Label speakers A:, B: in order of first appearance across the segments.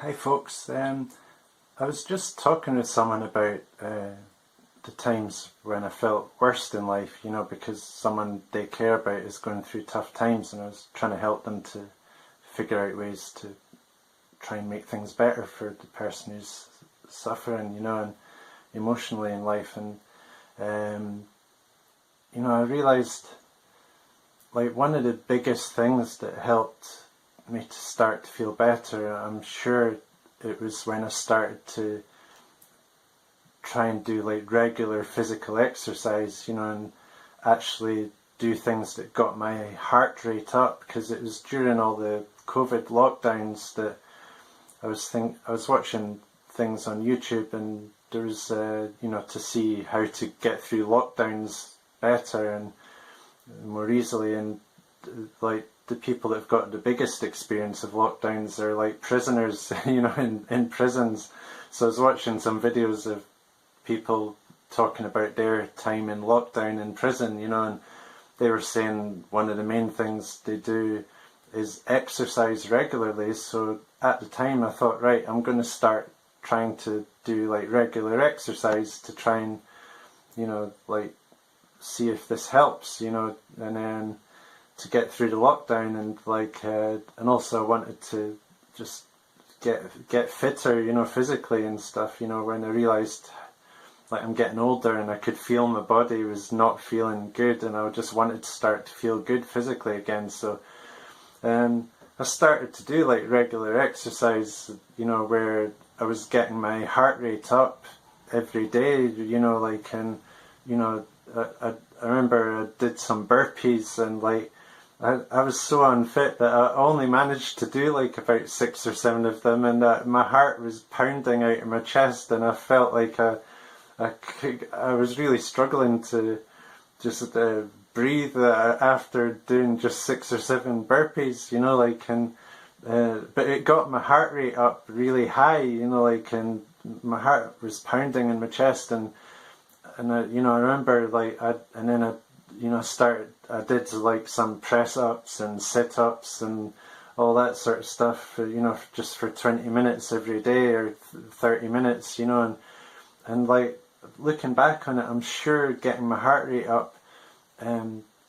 A: Hi folks, I was just talking with someone about the times when I felt worst in life, because someone they care about is going through tough times, and I was trying to help them to figure out ways to try and make things better for the person who's suffering, and emotionally in life. And I realised, like, one of the biggest things that helped me to start to feel better, I'm sure it was when I started to try and do like regular physical exercise, and actually do things that got my heart rate up, because it was during all the COVID lockdowns that I was watching things on YouTube, and there was to see how to get through lockdowns better and more easily. And like, the people that have got the biggest experience of lockdowns are like prisoners, in prisons. So I was watching some videos of people talking about their time in lockdown in prison, and they were saying one of the main things they do is exercise regularly. So at the time I thought, right, I'm going to start trying to do like regular exercise to try and, like, see if this helps, and then to get through the lockdown, and and also I wanted to just get fitter, physically and stuff, when I realised, like, I'm getting older and I could feel my body was not feeling good, and I just wanted to start to feel good physically again. So I started to do like regular exercise, where I was getting my heart rate up every day, I remember I did some burpees, and like, I was so unfit that I only managed to do like about 6 or 7 of them, and my heart was pounding out of my chest, and I felt like I was really struggling to just breathe after doing just 6 or 7 burpees, but it got my heart rate up really high, and my heart was pounding in my chest, and I remember I did like some press ups and sit ups and all that sort of stuff, just for 20 minutes every day, or 30 minutes, and like, looking back on it, I'm sure getting my heart rate up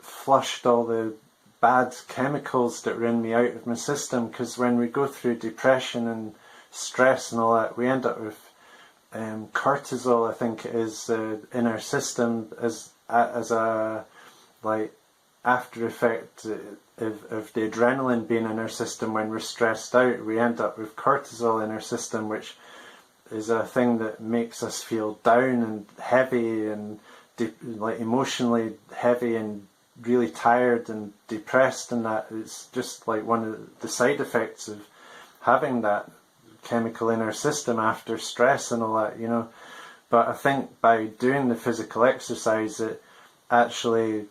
A: flushed all the bad chemicals that were in me out of my system, because when we go through depression and stress and all that, we end up with cortisol, I think it is, in our system as a like after effect of the adrenaline being in our system. When we're stressed out, we end up with cortisol in our system, which is a thing that makes us feel down and heavy and like emotionally heavy and really tired and depressed, and that it's just like one of the side effects of having that chemical in our system after stress and all that, But I think by doing the physical exercise, it actually,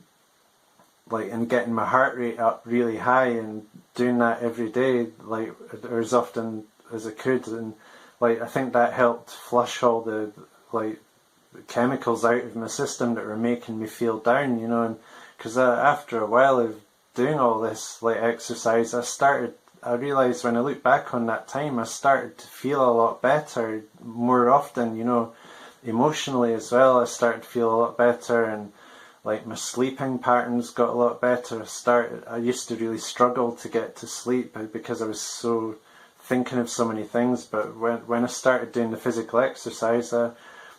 A: like, and getting my heart rate up really high and doing that every day, like, or as often as I could, and like, I think that helped flush all the like chemicals out of my system that were making me feel down, and because after a while of doing all this like exercise, I realised when I look back on that time, I started to feel a lot better more often, emotionally as well. I started to feel a lot better, and like my sleeping patterns got a lot better. I used to really struggle to get to sleep because I was so thinking of so many things, but when I started doing the physical exercise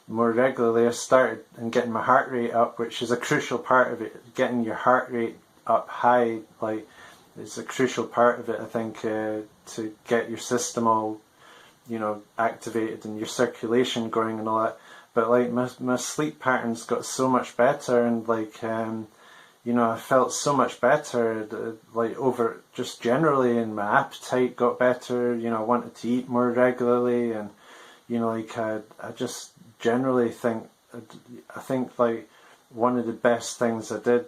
A: more regularly, I started and getting my heart rate up, which is a crucial part of it. Getting your heart rate up high, like, is a crucial part of it, I think, to get your system all, activated and your circulation going and all that. But like, my sleep patterns got so much better, and like, I felt so much better, like, over just generally, and my appetite got better, I wanted to eat more regularly, and, I just generally think, like, one of the best things I did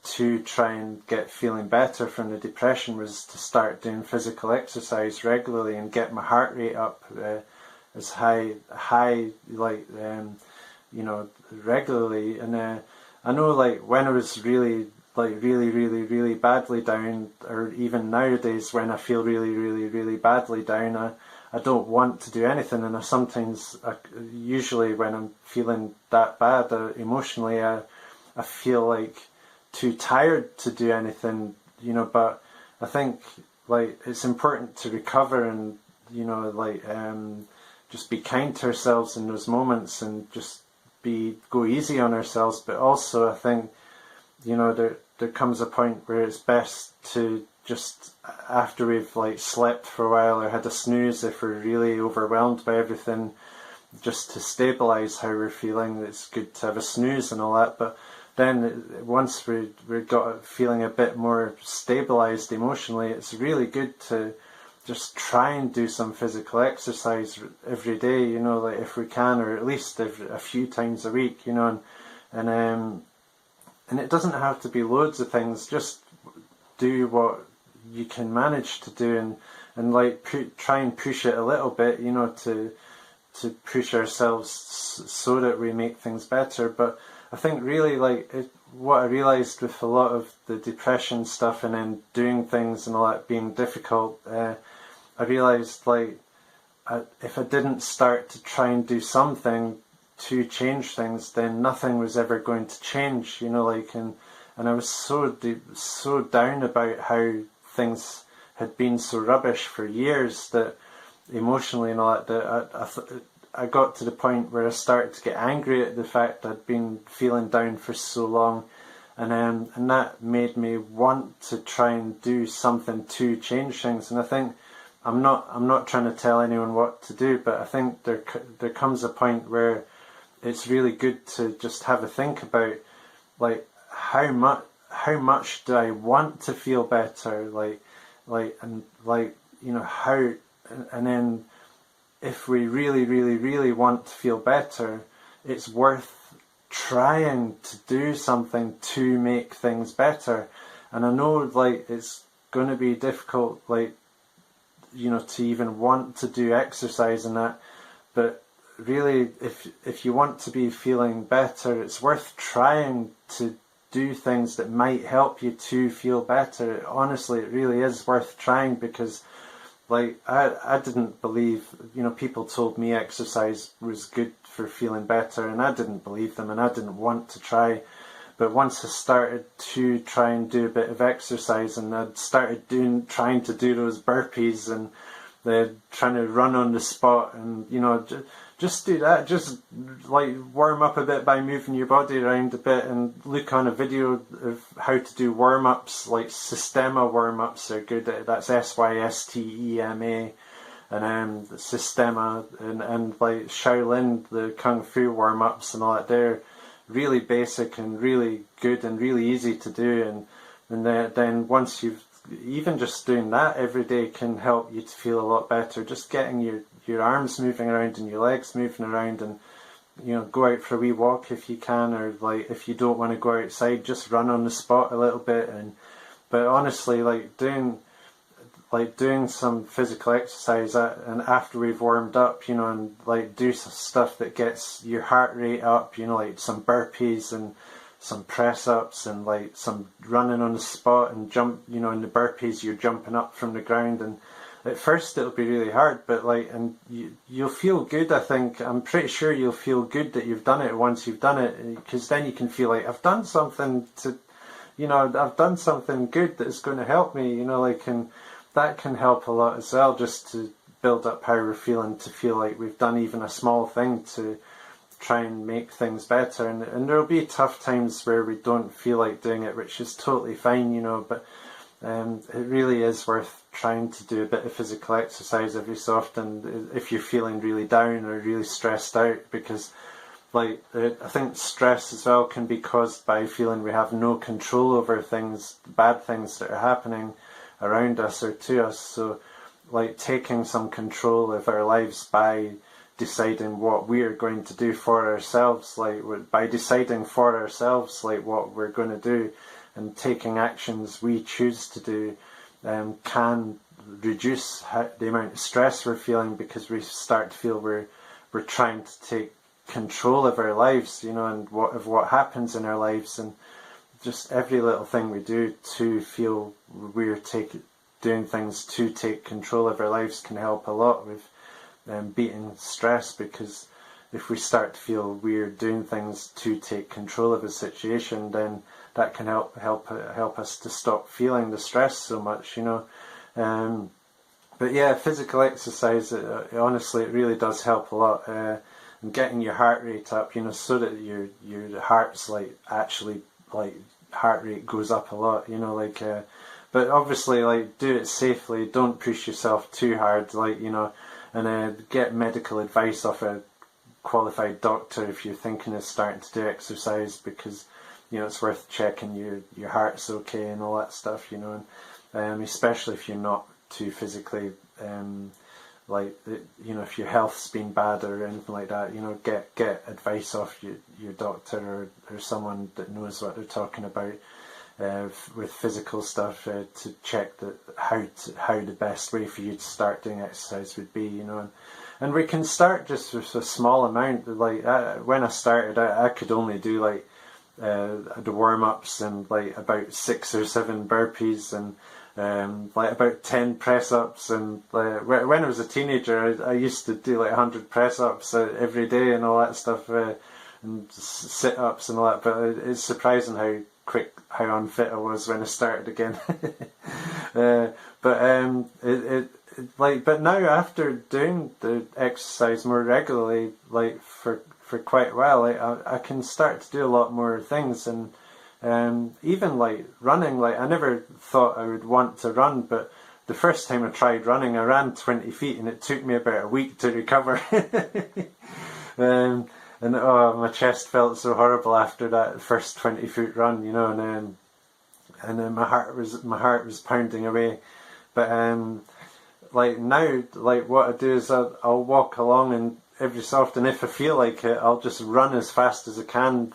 A: to try and get feeling better from the depression was to start doing physical exercise regularly and get my heart rate up as high, like, regularly. And I know, like, when I was really badly down, or even nowadays when I feel really badly down, I don't want to do anything, and usually when I'm feeling that bad emotionally, I feel like too tired to do anything, but I think like it's important to recover and just be kind to ourselves in those moments and just go easy on ourselves. But also I think there comes a point where it's best to just, after we've slept for a while or had a snooze, if we're really overwhelmed by everything, just to stabilize how we're feeling, it's good to have a snooze and all that. But then once we got feeling a bit more stabilized emotionally, it's really good to just try and do some physical exercise every day, if we can, or at least a few times a week, and it doesn't have to be loads of things. Just do what you can manage to do, and try and push it a little bit, to push ourselves so that we make things better. But I think really what I realised with a lot of the depression stuff and then doing things and all that being difficult, I realised if I didn't start to try and do something to change things, then nothing was ever going to change, and I was so down about how things had been so rubbish for years, that emotionally and all that I got to the point where I started to get angry at the fact I'd been feeling down for so long, and that made me want to try and do something to change things. And I think I'm not trying to tell anyone what to do, but I think there comes a point where it's really good to just have a think about how much do I want to feel better, how, and then if we really, really, really want to feel better, it's worth trying to do something to make things better. And I know it's going to be difficult, to even want to do exercise and that, but really, if you want to be feeling better, it's worth trying to do things that might help you to feel better. Honestly, it really is worth trying, because I didn't believe, people told me exercise was good for feeling better, and I didn't believe them, and I didn't want to try. But once I started to try and do a bit of exercise, and I'd started trying to do those burpees, and trying to run on the spot, and just do that, just warm up a bit by moving your body around a bit, and look on a video of how to do warm-ups, Systema warm-ups are good. That's Systema, and Systema, and Shaolin, the Kung Fu warm-ups and all that. They're really basic and really good and really easy to do, and then once even just doing that every day can help you to feel a lot better. Just getting your arms moving around and your legs moving around, and go out for a wee walk if you can, or if you don't want to go outside, just run on the spot a little bit. But honestly, doing some physical exercise and after we've warmed up, and do some stuff that gets your heart rate up, some burpees and some press ups and some running on the spot and jump, in the burpees you're jumping up from the ground, and at first it'll be really hard, but and you'll feel good. I'm pretty sure you'll feel good that you've done it once you've done it, because then you can feel I've done something I've done something good that's going to help me, and that can help a lot as well, just to build up how we're feeling, to feel like we've done even a small thing to try and make things better. And there'll be tough times where we don't feel like doing it, which is totally fine, but it really is worth trying to do a bit of physical exercise every so often if you're feeling really down or really stressed out, because I think stress as well can be caused by feeling we have no control over things, bad things that are happening around us or to us. So taking some control of our lives by deciding what we are going to do for ourselves, by deciding for ourselves what we're going to do and taking actions we choose to do, can reduce the amount of stress we're feeling, because we start to feel we're trying to take control of our lives, and what happens in our lives, and just every little thing we do to feel we're doing things to take control of our lives can help a lot with beating stress, because if we start to feel we're doing things to take control of a situation, then that can help us to stop feeling the stress so much, you know. But yeah, physical exercise, honestly, it really does help a lot. And getting your heart rate up, you know, so that your heart's like actually like heart rate goes up a lot, you know, like. But obviously, like, do it safely. Don't push yourself too hard, like, you know, and get medical advice off a qualified doctor if you're thinking of starting to do exercise, because, you know, it's worth checking your heart's okay and all that stuff, you know, and especially if you're not too physically, like, you know, if your health's been bad or anything like that, you know, get advice off your doctor or someone that knows what they're talking about with physical stuff, to check that how the best way for you to start doing exercise would be, you know. And we can start just with a small amount. Like, when I started, I could only do like the warm-ups and like about 6 or 7 burpees and like about 10 press-ups, and when I was a teenager, I used to do like 100 press-ups every day and all that stuff, and sit-ups and all that. But it's surprising how unfit I was when I started again. But now, after doing the exercise more regularly, like for quite a while, like I can start to do a lot more things, and even like running. Like, I never thought I would want to run, but the first time I tried running, I ran 20 feet, and it took me about a week to recover. And oh, my chest felt so horrible after that first 20-foot run, you know, and then my heart was pounding away. But like now, like what I do is I'll walk along, and every so often, if I feel like it, I'll just run as fast as I can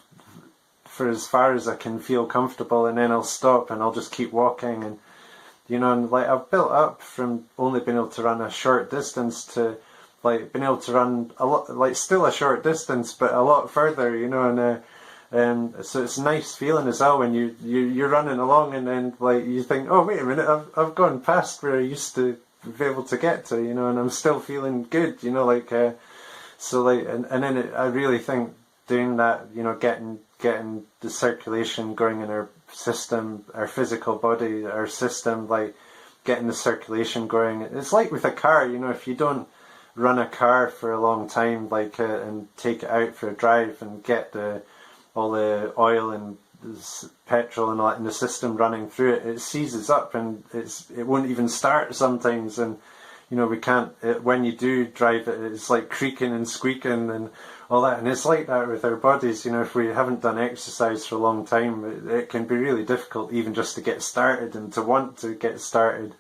A: for as far as I can feel comfortable, and then I'll stop and I'll just keep walking. And, you know, and like I've built up from only being able to run a short distance to like being able to run a lot, like still a short distance, but a lot further, you know. And so it's a nice feeling as well when you're running along, and then like you think, oh wait a minute, I've gone past where I used to be able to get to, you know, and I'm still feeling good, you know, like so like, and then I really think doing that, you know, getting the circulation going in our system, our physical body, our system, like getting the circulation going. It's like with a car, you know, if you don't run a car for a long time, like and take it out for a drive and get all the oil and petrol and all that in the system running through it, it seizes up and it won't even start sometimes. And, you know, we can't, when you do drive it, it's like creaking and squeaking and all that. And it's like that with our bodies, you know, if we haven't done exercise for a long time, it can be really difficult even just to get started and to want to get started.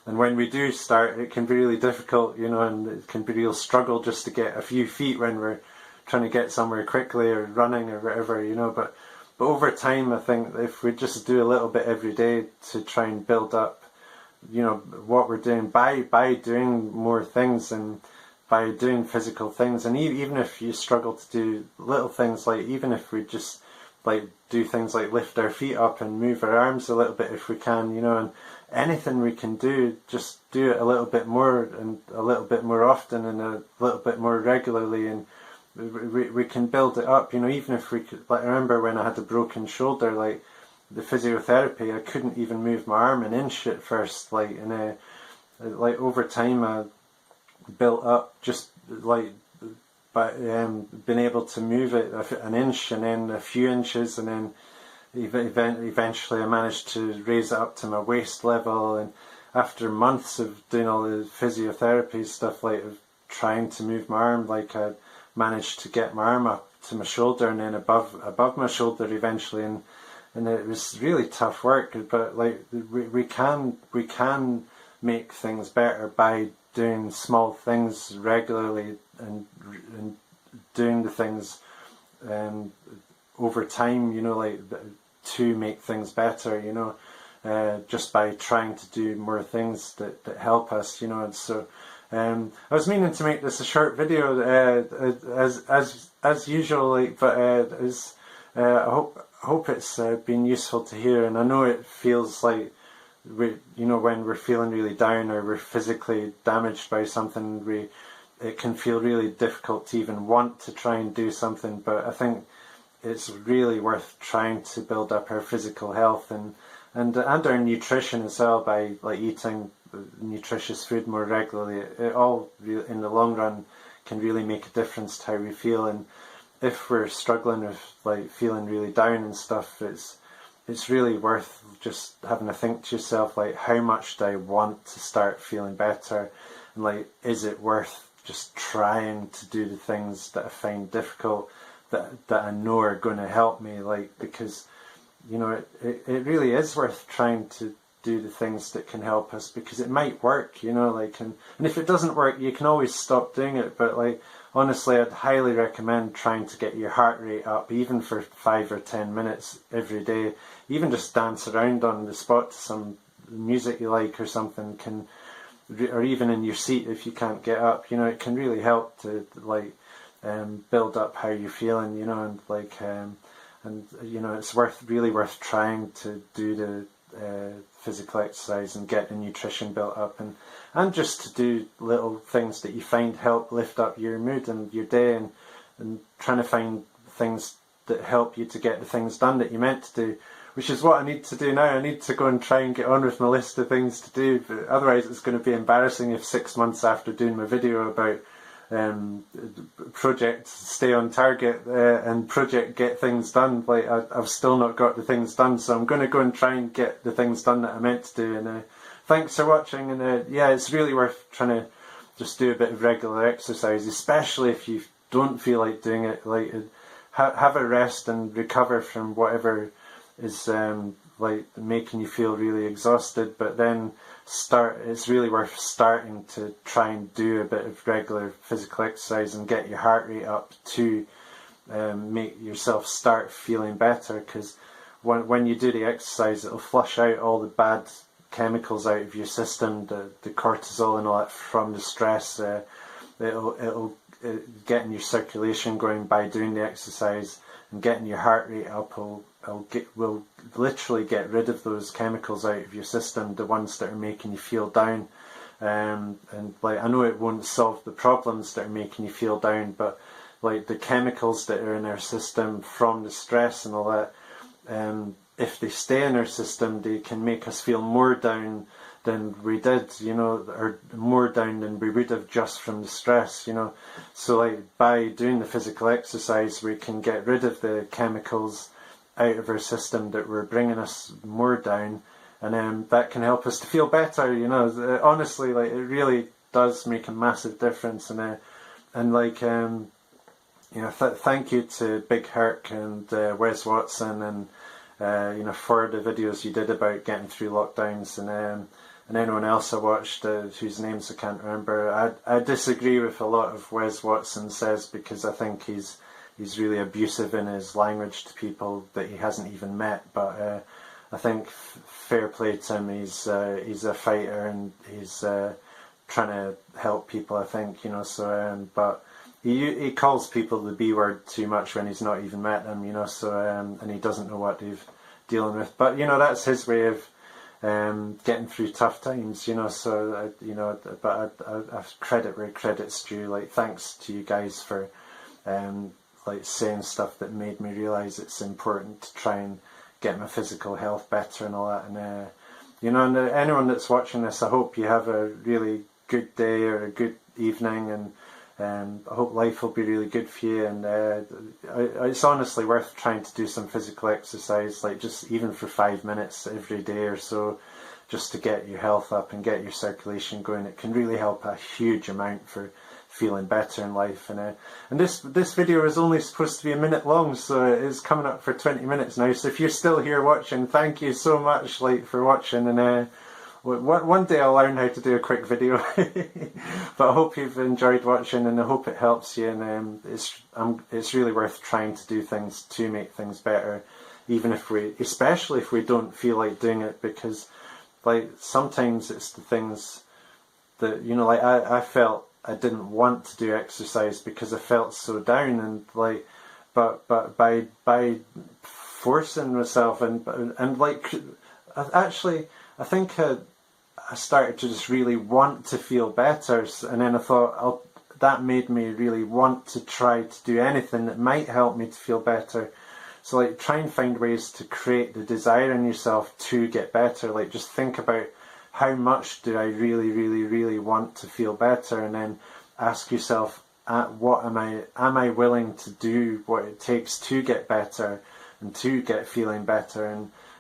A: And when we do start, it can be really difficult, you know, and it can be a real struggle just to get a few feet when we're trying to get somewhere quickly or running or whatever, you know. But over time, I think if we just do a little bit every day to try and build up, you know, what we're doing by doing more things and by doing physical things, and even if you struggle to do little things, like even if we just like do things like lift our feet up and move our arms a little bit if we can, you know, and anything we can do, just do it a little bit more and a little bit more often and a little bit more regularly, and we can build it up, you know. Even if we could, like I remember when I had a broken shoulder, like the physiotherapy, I couldn't even move my arm an inch at first, like, and like over time I built up just like by being able to move it an inch and then a few inches, and then eventually I managed to raise it up to my waist level. And after months of doing all the physiotherapy stuff, like of trying to move my arm, like I managed to get my arm up to my shoulder and then above my shoulder eventually, and it was really tough work, but like we can make things better by doing small things regularly and doing the things over time, you know, like to make things better, you know, just by trying to do more things that help us, you know. And so I was meaning to make this a short video as usual, like, but I hope it's been useful to hear. And I know it feels like you know, when we're feeling really down or we're physically damaged by something, it can feel really difficult to even want to try and do something, but I think it's really worth trying to build up our physical health and our nutrition as well, by like eating nutritious food more regularly. It all in the long run can really make a difference to how we feel. And if we're struggling with like feeling really down and stuff, it's really worth just having to think to yourself, like, how much do I want to start feeling better, and like, is it worth just trying to do the things that I find difficult, that I know are going to help me, like, because it really is worth trying to do the things that can help us, because it might work, like, and if it doesn't work, you can always stop doing it. But like, honestly, I'd highly recommend trying to get your heart rate up, even for 5 or 10 minutes every day. Even just dance around on the spot to some music you like or something or even in your seat if you can't get up. It can really help to like build up how you're feeling. And like it's really worth trying to do the physical exercise and get the nutrition built up, and just to do little things that you find help lift up your mood and your day, and trying to find things that help you to get the things done that you meant to do, which is what I need to do now. I need to go and try and get on with my list of things to do, but otherwise it's going to be embarrassing if 6 months after doing my video about project stay on target and project get things done, like I've still not got the things done. So I'm going to go and try and get the things done that I meant to do. And thanks for watching, and yeah, it's really worth trying to just do a bit of regular exercise, especially if you don't feel like doing it. Like, have a rest and recover from whatever is like making you feel really exhausted, but then it's really worth starting to try and do a bit of regular physical exercise and get your heart rate up to make yourself start feeling better, because when you do the exercise, it'll flush out all the bad chemicals out of your system, the cortisol and all that from the stress. It'll getting your circulation going by doing the exercise, and getting your heart rate up will literally get rid of those chemicals out of your system, the ones that are making you feel down. And like, I know it won't solve the problems that are making you feel down, but like the chemicals that are in our system from the stress and all that, if they stay in our system, they can make us feel more down than we did, or more down than we would have just from the stress, So like, by doing the physical exercise, we can get rid of the chemicals out of our system that were bringing us more down, and that can help us to feel better. Honestly, like, it really does make a massive difference. And like, thank you to Big Herc and Wes Watson and for the videos you did about getting through lockdowns, and anyone else I watched whose names I can't remember. I disagree with a lot of Wes Watson says, because I think he's really abusive in his language to people that he hasn't even met. But I think fair play to him. He's a fighter, and he's trying to help people, I think, So but he calls people the B word too much when he's not even met them, So and he doesn't know what they're dealing with. But that's his way of getting through tough times, So but I credit where credit's due. Like, thanks to you guys for like saying stuff that made me realise it's important to try and get my physical health better and all that. And and anyone that's watching this, I hope you have a really good day or a good evening, and I hope life will be really good for you. And it's honestly worth trying to do some physical exercise, like just even for 5 minutes every day or so, just to get your health up and get your circulation going. It can really help a huge amount for feeling better in life. And this video is only supposed to be a minute long, so it's coming up for 20 minutes now. So if you're still here watching, thank you so much, like, for watching. And one day I'll learn how to do a quick video. But I hope you've enjoyed watching, and I hope it helps you. And it's really worth trying to do things to make things better, even especially if we don't feel like doing it, because like, sometimes it's the things that, like, I felt I didn't want to do exercise because I felt so down, and like, but by forcing myself and like, actually, I think I started to just really want to feel better, and then I thought, that made me really want to try to do anything that might help me to feel better. So like, try and find ways to create the desire in yourself to get better. Like, just think about, how much do I really, really, really want to feel better? And then ask yourself, what am I willing to do what it takes to get better and to get feeling better?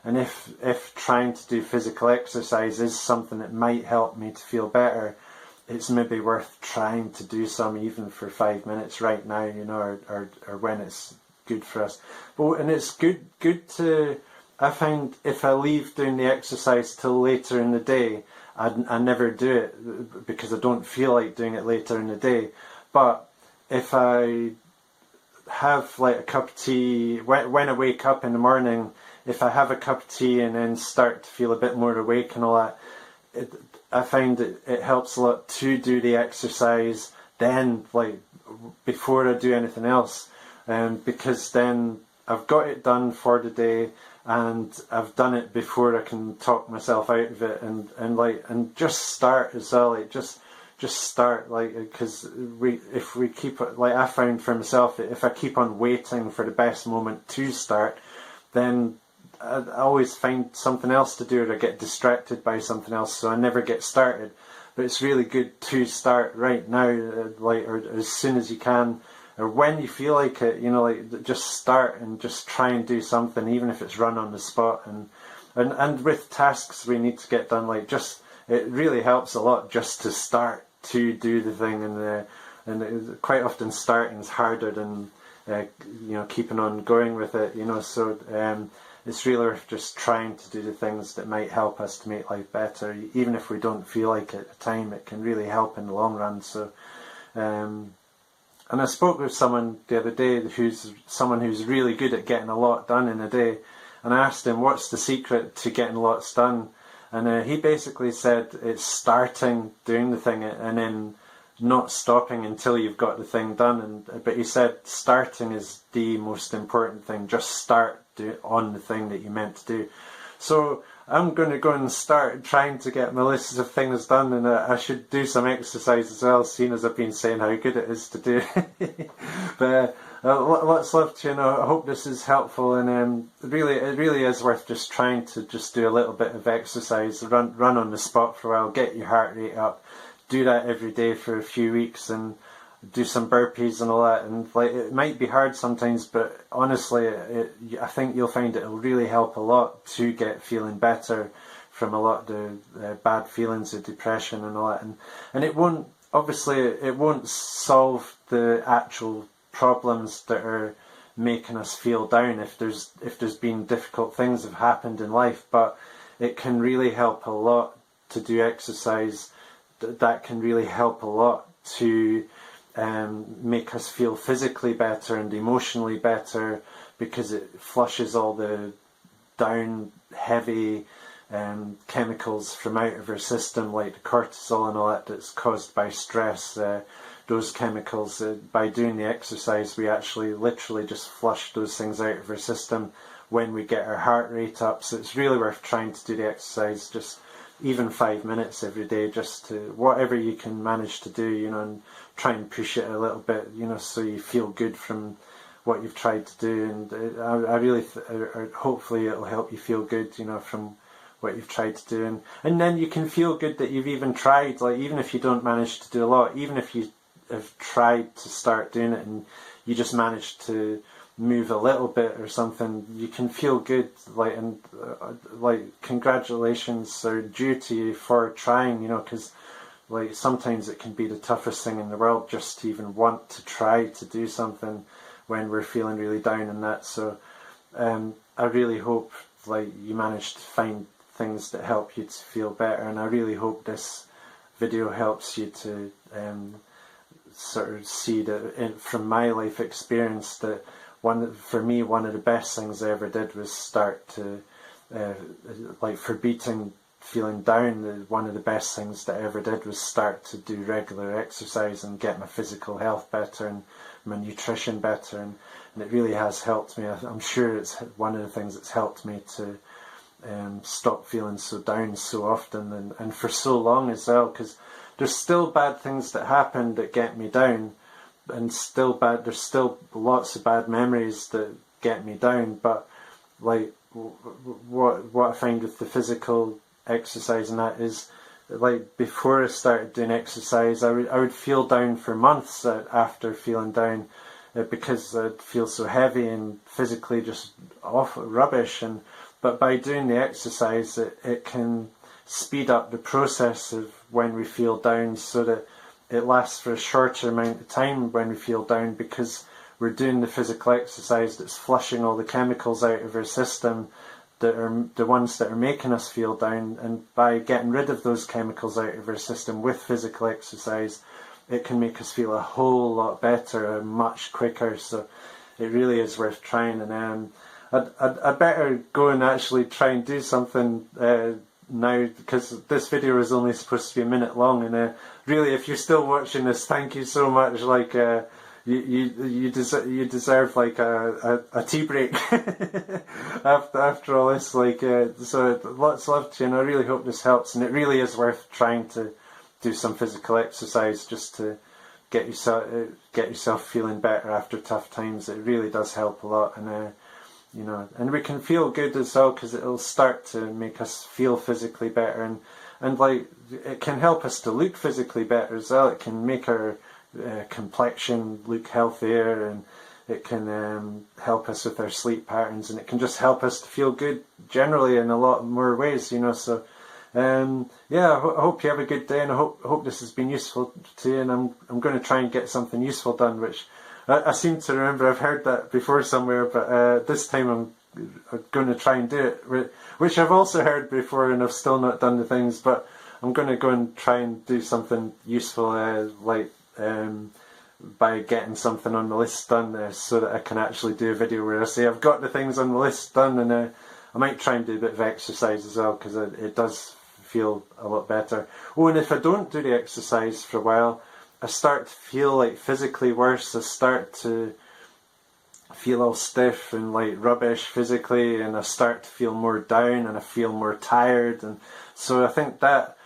A: And if trying to do physical exercise is something that might help me to feel better, it's maybe worth trying to do some, even for 5 minutes right now, or when it's good for us. And it's good to, I find, if I leave doing the exercise till later in the day, I never do it because I don't feel like doing it later in the day. But if I have like a cup of tea, when I wake up in the morning, if I have a cup of tea and then start to feel a bit more awake and all that, I find it helps a lot to do the exercise then, like, before I do anything else, because then I've got it done for the day, and I've done it before I can talk myself out of it, and just start as well, like, just start, like, because if we keep it, like, I found for myself that if I keep on waiting for the best moment to start, then I always find something else to do, or I get distracted by something else, so I never get started. But it's really good to start right now, or as soon as you can, or when you feel like it, like, just start and just try and do something, even if it's run on the spot. And with tasks we need to get done, like, it really helps a lot just to start to do the thing, and quite often starting is harder than keeping on going with it, so it's really worth just trying to do the things that might help us to make life better. Even if we don't feel like it at the time, it can really help in the long run. So and I spoke with someone the other day who's really good at getting a lot done in a day, and I asked him, what's the secret to getting lots done? And he basically said it's starting doing the thing and then not stopping until you've got the thing done. But he said starting is the most important thing. Just start on the thing that you meant to do. So I'm going to go and start trying to get my list of things done, and I should do some exercise as well, seeing as I've been saying how good it is to do. But lots of love to you. I hope this is helpful, and it really is worth just trying to just do a little bit of exercise, run on the spot for a while, get your heart rate up, do that every day for a few weeks, and do some burpees and all that. And like, it might be hard sometimes, but honestly, I think you'll find it'll really help a lot to get feeling better from a lot of the bad feelings of depression and all that. And it won't solve the actual problems that are making us feel down if there's been difficult things have happened in life, but it can really help a lot to do exercise. That can really help a lot to make us feel physically better and emotionally better, because it flushes all the down heavy chemicals from out of our system, like the cortisol and all that that's caused by stress. Those chemicals, by doing the exercise, we actually literally just flush those things out of our system when we get our heart rate up. So it's really worth trying to do the exercise, just even 5 minutes every day, just to whatever you can manage to do, and try and push it a little bit, so you feel good from what you've tried to do. And I really hopefully it'll help you feel good, from what you've tried to do, and then you can feel good that you've even tried. Like, even if you don't manage to do a lot, even if you have tried to start doing it and you just managed to move a little bit or something, you can feel good, like, and like, congratulations are due to you for trying, because like, sometimes it can be the toughest thing in the world just to even want to try to do something when we're feeling really down and that. So I really hope, like, you manage to find things that help you to feel better, and I really hope this video helps you to sort of see that from my life experience, that one of the best things I ever did was start to, like, for beating feeling down, one of the best things that I ever did was start to do regular exercise and get my physical health better and my nutrition better, and it really has helped me. I'm sure it's one of the things that's helped me to stop feeling so down so often and for so long as well, because there's still bad things that happen that get me down, and there's still lots of bad memories that get me down, but like what I find with the physical exercise and that is, like, before I started doing exercise, I would feel down for months after feeling down, because I'd feel so heavy and physically just awful rubbish. But by doing the exercise, it can speed up the process of when we feel down, so that it lasts for a shorter amount of time when we feel down, because we're doing the physical exercise that's flushing all the chemicals out of our system that are the ones that are making us feel down. And by getting rid of those chemicals out of our system with physical exercise, it can make us feel a whole lot better and much quicker. So it really is worth trying. And I'd better go and actually try and do something now, because this video is only supposed to be a minute long. And really, if you're still watching this, thank you so much. Like, you deserve like a tea break after all this. Like, so lots of love to you, and I really hope this helps. And it really is worth trying to do some physical exercise just to get yourself feeling better after tough times. It really does help a lot. And and we can feel good as well, because it'll start to make us feel physically better, and like, it can help us to look physically better as well. It can make our complexion look healthier, and it can help us with our sleep patterns, and it can just help us to feel good generally in a lot more ways. So yeah, I hope you have a good day, and I hope this has been useful to you. And I'm going to try and get something useful done, which I seem to remember I've heard that before somewhere, but this time I'm going to try and do it, which I've also heard before, and I've still not done the things. But I'm going to go and try and do something useful, by getting something on the list done, so that I can actually do a video where I say I've got the things on the list done. And I might try and do a bit of exercise as well, because it does feel a lot better. Oh, and if I don't do the exercise for a while, I start to feel like physically worse. I start to feel all stiff and like rubbish physically, and I start to feel more down, and I feel more tired. And so I think that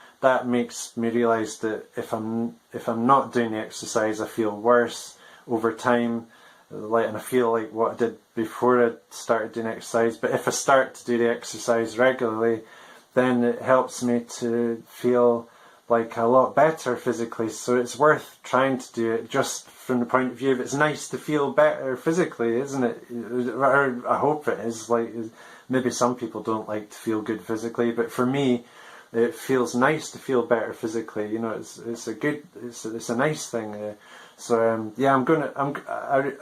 A: makes me realise that if I'm not doing the exercise, I feel worse over time. And I feel like what I did before I started doing exercise. But if I start to do the exercise regularly, then it helps me to feel like a lot better physically. So it's worth trying to do it, just from the point of view of it's nice to feel better physically, isn't it? Or I hope it is. Like, maybe some people don't like to feel good physically, but for me, it feels nice to feel better physically. It's a nice thing. Yeah,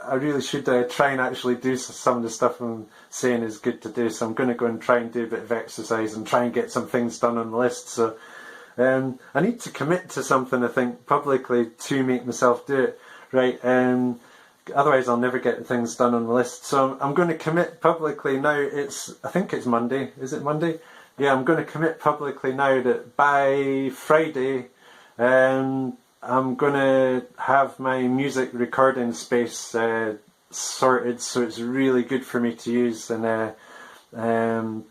A: I really should try and actually do some of the stuff I'm saying is good to do. So I'm going to go and try and do a bit of exercise and try and get some things done on the list. So I need to commit to something, I think, publicly, to make myself do it, right? Otherwise I'll never get the things done on the list. So I'm going to commit publicly now. I think it's Monday. Is it Monday? Yeah, I'm going to commit publicly now that by Friday, I'm going to have my music recording space sorted, so it's really good for me to use, and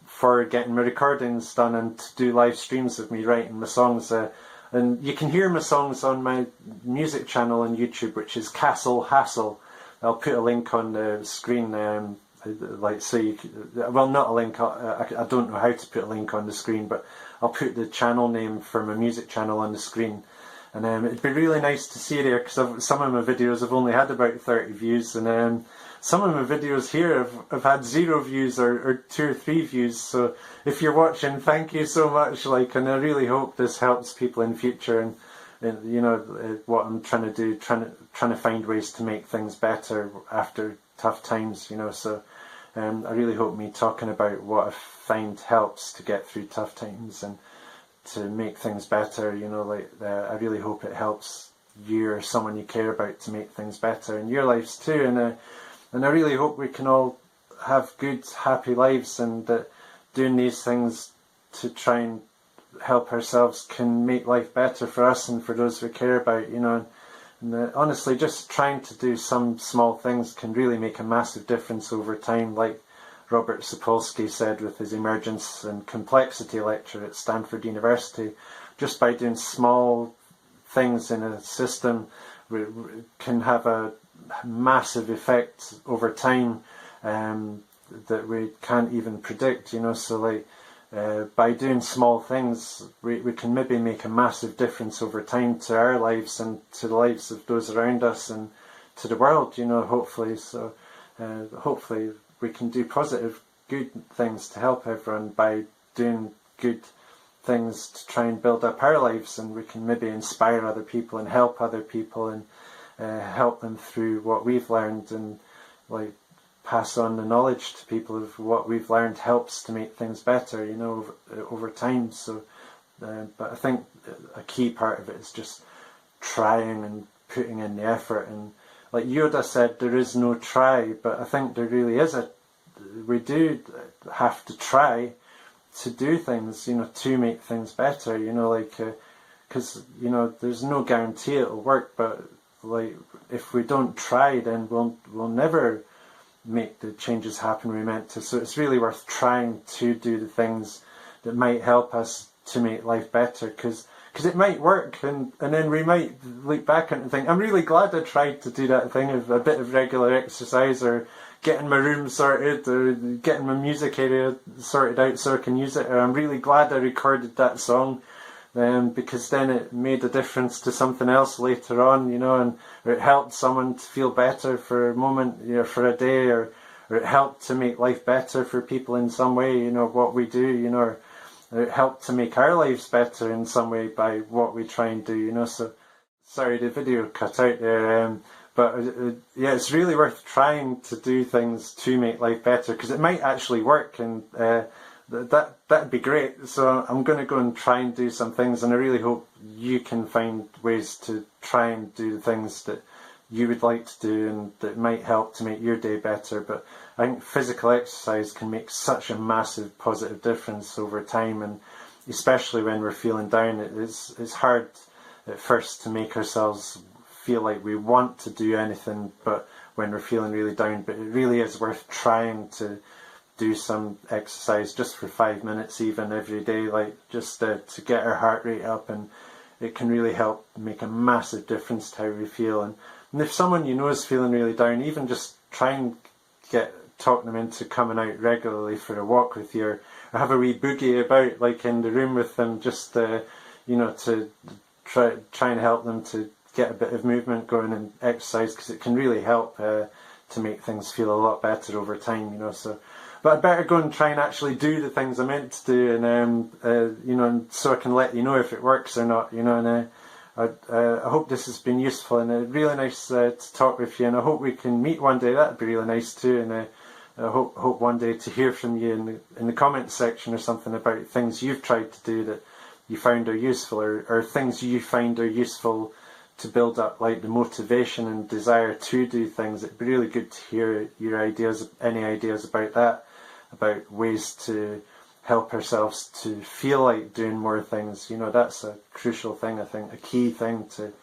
A: for getting my recordings done and to do live streams of me writing my songs. And you can hear my songs on my music channel on YouTube, which is Castle Hassle. I'll put a link on the screen. Not a link. I don't know how to put a link on the screen, but I'll put the channel name for my music channel on the screen. And it'd be really nice to see there, because some of my videos have only had about 30 views, and some of my videos here have had 0 views or 2 or 3 views. So if you're watching, thank you so much. And I really hope this helps people in future. And what I'm trying to do, trying to find ways to make things better after tough times. So I really hope me talking about what I find helps to get through tough times and to make things better, I really hope it helps you or someone you care about to make things better in your lives too. And I really hope we can all have good, happy lives, and that doing these things to try and help ourselves can make life better for us and for those we care about. And honestly, just trying to do some small things can really make a massive difference over time, like Robert Sapolsky said with his emergence and complexity lecture at Stanford University. Just by doing small things in a system can have a massive effect over time that we can't even predict, you know. So like by doing small things, we can maybe make a massive difference over time to our lives and to the lives of those around us and to the world, you know, hopefully. So hopefully we can do positive, good things to help everyone by doing good things to try and build up our lives, and we can maybe inspire other people and help other people and help them through what we've learned, and like pass on the knowledge to people of what we've learned helps to make things better, you know, over time. So but I think a key part of it is just trying and putting in the effort. And like Yoda said, there is no try, but I think there really is we do have to try to do things, you know, to make things better, you know, like because you know there's no guarantee it'll work, but like if we don't try, then we'll never make the changes happen we meant to. So it's really worth trying to do the things that might help us to make life better, because it might work, and then we might look back and think, I'm really glad I tried to do that thing of a bit of regular exercise, or getting my room sorted, or getting my music area sorted out so I can use it, or I'm really glad I recorded that song, because then it made a difference to something else later on, you know, and or it helped someone to feel better for a moment, you know, for a day, or it helped to make life better for people in some way, you know, what we do, you know, or it helped to make our lives better in some way by what we try and do, you know. So sorry, the video cut out there, but yeah, it's really worth trying to do things to make life better, because it might actually work, and that'd be great. So I'm going to go and try and do some things, and I really hope you can find ways to try and do the things that you would like to do and that might help to make your day better. But I think physical exercise can make such a massive positive difference over time, and especially when we're feeling down, it's hard at first to make ourselves feel like we want to do anything but when we're feeling really down. But it really is worth trying to do some exercise just for 5 minutes even every day, like just to get our heart rate up, and it can really help make a massive difference to how we feel. And if someone you know is feeling really down, even just try and talk them into coming out regularly for a walk with you, or have a wee boogie about like in the room with them, just you know, to try and help them to get a bit of movement going and exercise, because it can really help to make things feel a lot better over time, you know. So, but I'd better go and try and actually do the things I meant to do, and you know, and so I can let you know if it works or not, you know. And I hope this has been useful, and really nice to talk with you, and I hope we can meet one day. That'd be really nice too. And I hope one day to hear from you in the comments section or something about things you've tried to do that you found are useful, or things you find are useful to build up like the motivation and desire to do things. It'd be really good to hear your ideas, any ideas about that, about ways to help ourselves to feel like doing more things. You know, that's a crucial thing. I think a key thing to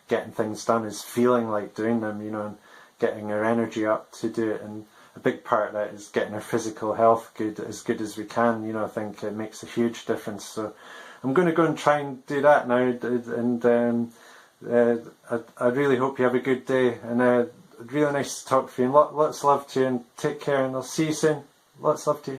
A: getting things done is feeling like doing them, you know, and getting our energy up to do it. And a big part of that is getting our physical health as good as we can. You know, I think it makes a huge difference. So I'm going to go and try and do that now, and I really hope you have a good day, and really nice to talk to you, and lots of love to you, and take care, and I'll see you soon. Lots of love to you.